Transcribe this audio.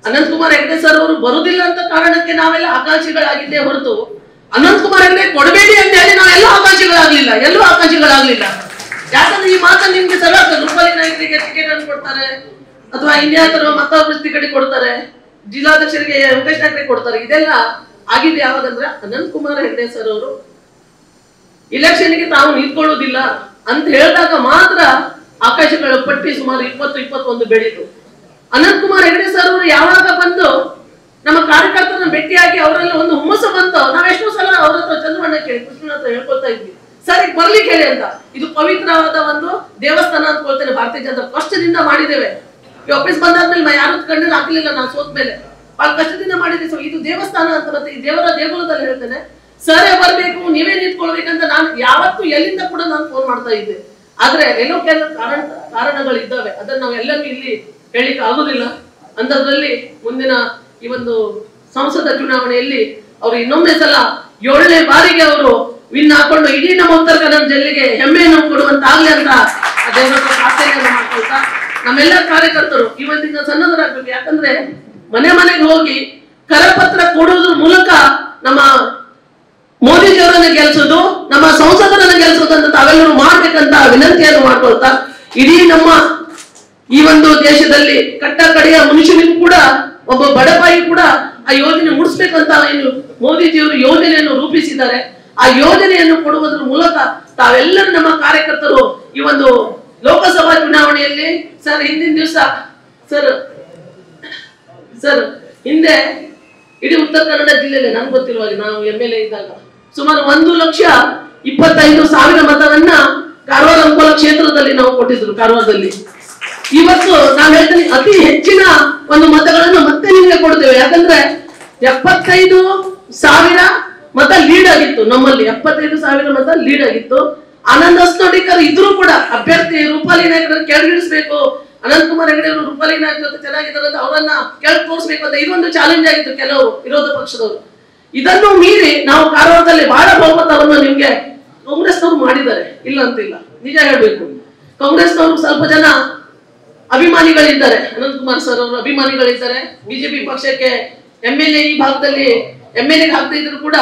Ananthkumar Hegde sir ಅವರು ಬರುದಿಲ್ಲ ಅಂತ ಕಾರಣಕ್ಕೆ ನಾವೆಲ್ಲ ಆಕಾಂಕ್ಷಿಗಳಾಗಿದ್ದೇ ಹೊರತು ಅನಂತಕುಮಾರ್ ಹೆಗಡೆ ಕೊಡಬೇಡಿ ಅಂತ ಹೇಳಿ ನಾವೆಲ್ಲ ಆಕಾಂಕ್ಷಿಗಳಾಗ್ಲಿಲ್ಲ, ಎಲ್ಲೂ ಆಕಾಂಕ್ಷಿಗಳಾಗ್ಲಿಲ್ಲ. ಯಾಕಂದ್ರೆ ಈ ಮಾತನ್ನು ನಿಮ್ಗೆ ಸಲ ರೂಪಾಲಿ ನಾಯಕರಿಗೆ ಟಿಕೆಟ್ ಅನ್ನು ಕೊಡ್ತಾರೆ, ಅಥವಾ ಇನ್ಯಾತರ ಮತ್ತೊಬ್ಬರು ಟಿಕೆಟ್ ಕೊಡ್ತಾರೆ, ಜಿಲ್ಲಾಧ್ಯಕ್ಷರಿಗೆ ವೆಂಕಟೇಶ್ ನಾಯ್ಕರಿಗೆ ಕೊಡ್ತಾರೆ. ಇದೆಲ್ಲ ಆಗಿದೆ ಯಾವಾಗಂದ್ರೆ ಅನಂತಕುಮಾರ್ ಹೆಗಡೆ ಸರ್ ಅವರು ಇಲೆಕ್ಷನ್ಗೆ ತಾವು ನಿಂತ್ಕೊಳ್ಳೋದಿಲ್ಲ ಅಂತ ಹೇಳಿದಾಗ ಮಾತ್ರ ಆಕಾಂಕ್ಷಿಗಳ ಪಟ್ಟಿ ಸುಮಾರು 20-21 ಬೆಳೀತು. ಅನಂತಕುಮಾರ್ ಹೆಗಡೆ ಸರ್ ಅವರು ಯಾವಾಗ ಬಂದು ನಮ್ಮ ಕಾರ್ಯಕರ್ತರನ್ನ ಭೇಟಿಯಾಗಿ ಅವರಲ್ಲಿ ಒಂದು ಹುಮ್ಮಸ್ಸು ಬಂತು, ನಾವೆಷ್ಟೋ ಸಲ ಅವ್ರ ಹತ್ರ ಚಂದ್ರಣ್ಣ ಕೇಳಿ ಕೃಷ್ಣನ ಹತ್ರ ಹೇಳ್ಕೊಳ್ತಾ ಇದ್ವಿ, ಸರ್ ಈಗ ಬರ್ಲಿಕ್ಕೆ ಹೇಳಿ ಅಂತ. ಇದು ಪವಿತ್ರವಾದ ಒಂದು ದೇವಸ್ಥಾನ ಅಂದ್ಕೊಳ್ತೇನೆ. ಭಾರತೀಯ ಜನತಾ ಕಷ್ಟದಿಂದ ಮಾಡಿದ್ದೇವೆ. ಈ ಆಫೀಸ್ ಬಂದಾದ್ಮೇಲೆ ಯಾರು ಕಣ್ಣಲ್ಲಿ ಹಾಕಲಿಲ್ಲ, ನಾನು ಸೋತ ಮೇಲೆ ಬಹಳ ಕಷ್ಟದಿಂದ ಮಾಡಿದ್ವಿ. ಸೊ ಇದು ದೇವಸ್ಥಾನ ಅಂತ ಮತ್ತೆ ಈ ದೇವರ ದೇಗುಲದಲ್ಲಿ ಹೇಳ್ತೇನೆ, ಸರೇ ಬರ್ಬೇಕು, ನೀವೇ ನಿಂತ್ಕೊಳ್ಬೇಕಂತ ನಾನು ಯಾವತ್ತು ಎಲ್ಲಿಂದ ಕೂಡ ನಾನು ಫೋನ್ ಮಾಡ್ತಾ ಇದ್ದೆ. ಆದ್ರೆ ಎಲ್ಲೋ ಕೆಲವು ಕಾರಣಗಳಿದ್ದಾವೆ, ಅದನ್ನ ನಾವು ಎಲ್ಲರೂ ಇಲ್ಲಿ ಹೇಳಿಕ್ಕೆ ಆಗುದಿಲ್ಲ. ಅಂಥದ್ರಲ್ಲಿ ಮುಂದಿನ ಈ ಒಂದು ಸಂಸದ ಚುನಾವಣೆಯಲ್ಲಿ ಅವರು ಇನ್ನೊಮ್ಮೆ ಸಲ 7ನೇ ಬಾರಿಗೆ ಅವರು ವಿನ್ ಹಾಕೊಂಡು ಇಡೀ ನಮ್ಮ ಉತ್ತರ ಕನ್ನಡ ಜಿಲ್ಲೆಗೆ ಹೆಮ್ಮೆಯನ್ನು ಕೊಡುವಂತಾಗ್ಲಿ ಅಂತ ದೇವರ ಪ್ರಾರ್ಥನೆಯನ್ನು ಮಾಡ್ಕೊಳ್ತಾ, ನಮ್ಮೆಲ್ಲ ಕಾರ್ಯಕರ್ತರು ಇವತ್ತಿನ ಸನ್ನದ್ಧರಾಗಬೇಕು. ಯಾಕಂದ್ರೆ ಮನೆ ಮನೆಗೆ ಹೋಗಿ ಕರಪತ್ರ ಕೊಡುವುದ್ರ ಮೂಲಕ ನಮ್ಮ ಮೋದಿಜಿಯವರನ್ನ ಗೆಲ್ಸೋದು, ನಮ್ಮ ಸಂಸದರನ್ನ ಗೆಲ್ಸೋದು ಅಂತ ತಾವೆಲ್ಲರೂ ಮಾಡ್ಬೇಕಂತ ವಿನಂತಿಯನ್ನು ಮಾಡ್ಕೊಳ್ತಾ, ಇಡೀ ನಮ್ಮ ಈ ಒಂದು ದೇಶದಲ್ಲಿ ಕಟ್ಟ ಕಡೆಯ ಮನುಷ್ಯನಿಗೂ ಕೂಡ, ಒಬ್ಬ ಬಡಪಾಯಿ ಕೂಡ ಆ ಯೋಜನೆ ಮುಡಿಸ್ಬೇಕಂತ ಏನು ಮೋದಿಜಿಯವರು ಯೋಜನೆಯನ್ನು ರೂಪಿಸಿದ್ದಾರೆ. ಆ ಯೋಜನೆಯನ್ನು ಕೊಡುವುದರ ಮೂಲಕ ತಾವೆಲ್ಲರೂ ನಮ್ಮ ಕಾರ್ಯಕರ್ತರು ಈ ಒಂದು ಲೋಕಸಭಾ ಚುನಾವಣೆಯಲ್ಲಿ ಸರ್ ಹಿಂದಿನ ದಿವಸ ಸರ್ ಹಿಂದೆ ಇಡೀ ಉತ್ತರ ಕನ್ನಡ ಜಿಲ್ಲೆಯಲ್ಲಿ ನನ್ಗೆ ಗೊತ್ತಿರುವಾಗ ನಾವು MLA ಇದ್ದಾಗ ಸುಮಾರು 1,25,000 ಮತವನ್ನ ಕಾರವಾರ ಅಂಕೋಲ ಕ್ಷೇತ್ರದಲ್ಲಿ ನಾವು ಕೊಟ್ಟಿದ್ರು. ಕಾರವಾರದಲ್ಲಿ ಇವತ್ತು ನಾವು ಹೇಳ್ತೀನಿ ಅತಿ ಹೆಚ್ಚಿನ ಒಂದು ಮತಗಳನ್ನು ಮತ್ತೆ ನಿಮಗೆ ಕೊಡ್ತೇವೆ. ಯಾಕಂದ್ರೆ 75,000 ಮತ ಲೀಡ್ ಆಗಿತ್ತು. ನಮ್ಮಲ್ಲಿ 75,000 ಮತ ಲೀಡ್ ಆಗಿತ್ತು. ಆನಂದ್ ಅಸ್ನೋಡಿಕರ್ ಇದ್ರು ಕೂಡ ಅಭ್ಯರ್ಥಿ ರೂಪಾಲಿ ನಾಯಕರನ್ನು ಕೆಳಗಿಳಿಸಬೇಕು, ಅನಂತಕುಮಾರ್ ಹೆಗಡೆ ಅವರು ರೂಪಾಲಿ ನಾಯಕ ಜೊತೆ ಚೆನ್ನಾಗಿದ್ದಾರೆ ಅಂತ ಅವರನ್ನ ಕೆಳಗೆ ತೋರಿಸಬೇಕು ಅಂತ ಇದೊಂದು ಚಾಲೆಂಜ್ ಆಗಿತ್ತು ಕೆಲವರು ವಿರೋಧ ಪಕ್ಷದವರು. ಇದನ್ನು ಮೀರಿ ನಾವು ಕಾರವಾರದಲ್ಲಿ ಬಹಳ ಬಹುಮತವನ್ನು ನಿಮ್ಗೆ ಕಾಂಗ್ರೆಸ್ನವರು ಮಾಡಿದ್ದಾರೆ, ಇಲ್ಲ ಅಂತಿಲ್ಲ, ನಿಜ ಹೇಳ್ಬೇಕು. ಕಾಂಗ್ರೆಸ್ನವರು ಸ್ವಲ್ಪ ಜನ ಅಭಿಮಾನಿಗಳಿದ್ದಾರೆ, ಅನಂತಕುಮಾರ್ ಸರ್ ಅವರು ಅಭಿಮಾನಿಗಳಿದ್ದಾರೆ. ಬಿಜೆಪಿ ಪಕ್ಷಕ್ಕೆ MLA ಈ ಭಾಗದಲ್ಲಿ MLA ಹಾಕ್ತಾ ಇದ್ರು ಕೂಡ